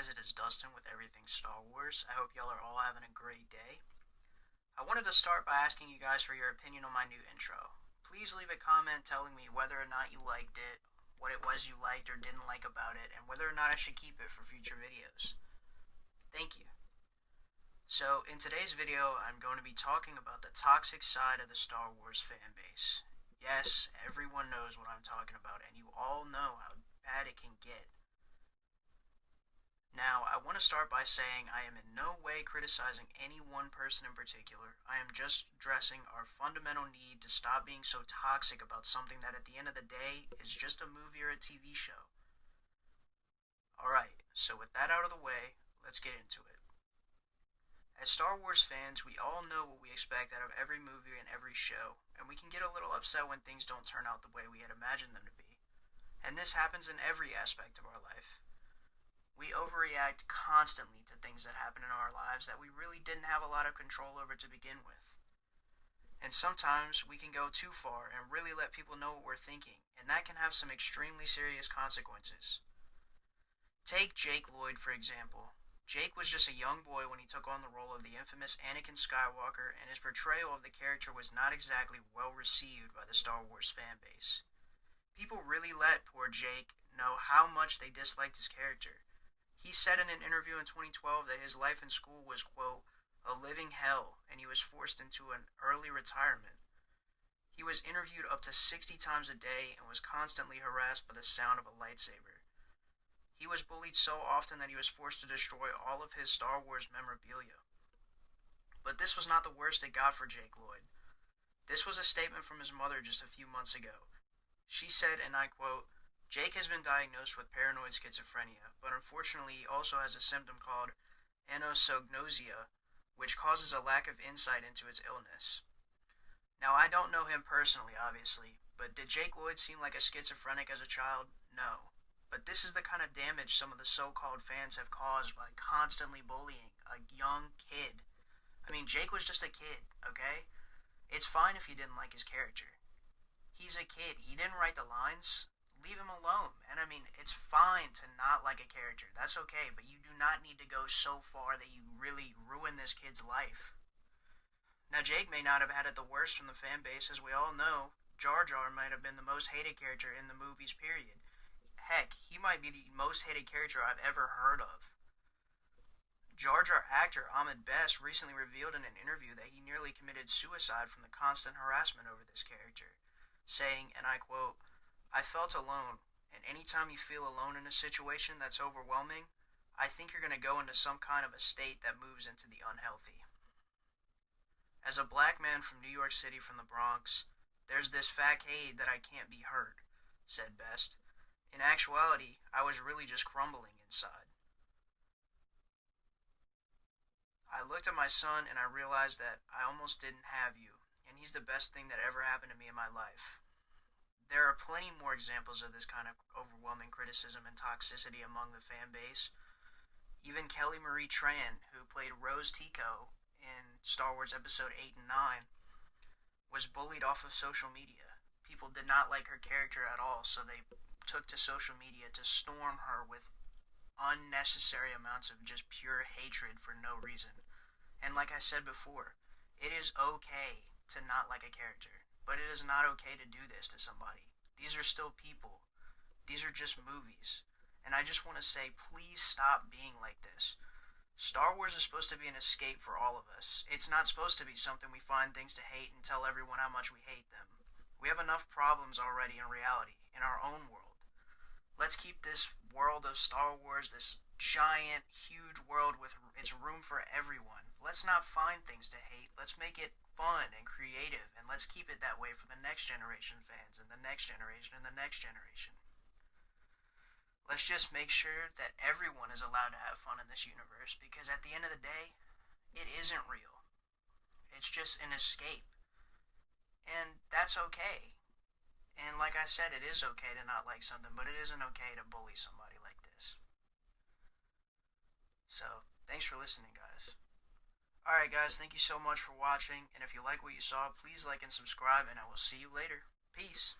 guys, it is Dustin with Everything Star Wars. I hope y'all are all having a great day. I wanted to start by asking you guys for your opinion on my new intro. Please leave a comment telling me whether or not you liked it, what it was you liked or didn't like about it, and whether or not I should keep it for future videos. Thank you. So, in today's video, I'm going to be talking about the toxic side of the Star Wars fan base. Yes, everyone knows what I'm talking about, and you all know how bad it can get. Now, I want to start by saying I am in no way criticizing any one person in particular. I am just addressing our fundamental need to stop being so toxic about something that at the end of the day is just a movie or a TV show. Alright, so with that out of the way, let's get into it. As Star Wars fans, we all know what we expect out of every movie and every show, and we can get a little upset when things don't turn out the way we had imagined them to be. And this happens in every aspect of our life. We overreact constantly to things that happen in our lives that we really didn't have a lot of control over to begin with. And sometimes we can go too far and really let people know what we're thinking, and that can have some extremely serious consequences. Take Jake Lloyd, for example. Jake was just a young boy when he took on the role of the infamous Anakin Skywalker, and his portrayal of the character was not exactly well received by the Star Wars fan base. People really let poor Jake know how much they disliked his character. He said in an interview in 2012 that his life in school was, quote, a living hell, and he was forced into an early retirement. He was interviewed up to 60 times a day and was constantly harassed by the sound of a lightsaber. He was bullied so often that he was forced to destroy all of his Star Wars memorabilia. But this was not the worst it got for Jake Lloyd. This was a statement from his mother just a few months ago. She said, and I quote, Jake has been diagnosed with paranoid schizophrenia, but unfortunately he also has a symptom called anosognosia, which causes a lack of insight into his illness. Now, I don't know him personally, obviously, but did Jake Lloyd seem like a schizophrenic as a child? No. But this is the kind of damage some of the so-called fans have caused by constantly bullying a young kid. I mean, Jake was just a kid, okay? It's fine if you didn't like his character. He's a kid. He didn't write the lines. Leave him alone. And I mean, it's fine to not like a character. That's okay, but you do not need to go so far that you really ruin this kid's life. Now, Jake may not have had it the worst from the fan base. As we all know, Jar Jar might have been the most hated character in the movies, period. Heck, he might be the most hated character I've ever heard of. Jar Jar actor Ahmed Best recently revealed in an interview that he nearly committed suicide from the constant harassment over this character, saying, and I quote, I felt alone, and anytime you feel alone in a situation that's overwhelming, I think you're going to go into some kind of a state that moves into the unhealthy. As a black man from New York City from the Bronx, there's this facade that I can't be hurt, said Best. In actuality, I was really just crumbling inside. I looked at my son and I realized that I almost didn't have you, and he's the best thing that ever happened to me in my life. There are plenty more examples of this kind of overwhelming criticism and toxicity among the fan base. Even Kelly Marie Tran, who played Rose Tico in Star Wars Episode 8 and 9, was bullied off of social media. People did not like her character at all, so they took to social media to storm her with unnecessary amounts of just pure hatred for no reason. And like I said before, it is okay to not like a character. But it is not okay to do this to somebody. These are still people. These are just movies. And I just want to say, please stop being like this. Star Wars is supposed to be an escape for all of us. It's not supposed to be something we find things to hate and tell everyone how much we hate them. We have enough problems already in reality, in our own world. Let's keep this world of Star Wars, this giant, huge world with its room for everyone. Let's not find things to hate. Let's make it fun and creative, and let's keep it that way for the next generation fans, and the next generation, and the next generation. Let's just make sure that everyone is allowed to have fun in this universe, because at the end of the day, it isn't real. It's just an escape. And that's okay. And like I said, it is okay to not like something, but it isn't okay to bully somebody like this. So, thanks for listening, guys. Alright guys, thank you so much for watching, and if you like what you saw, please like and subscribe, and I will see you later. Peace.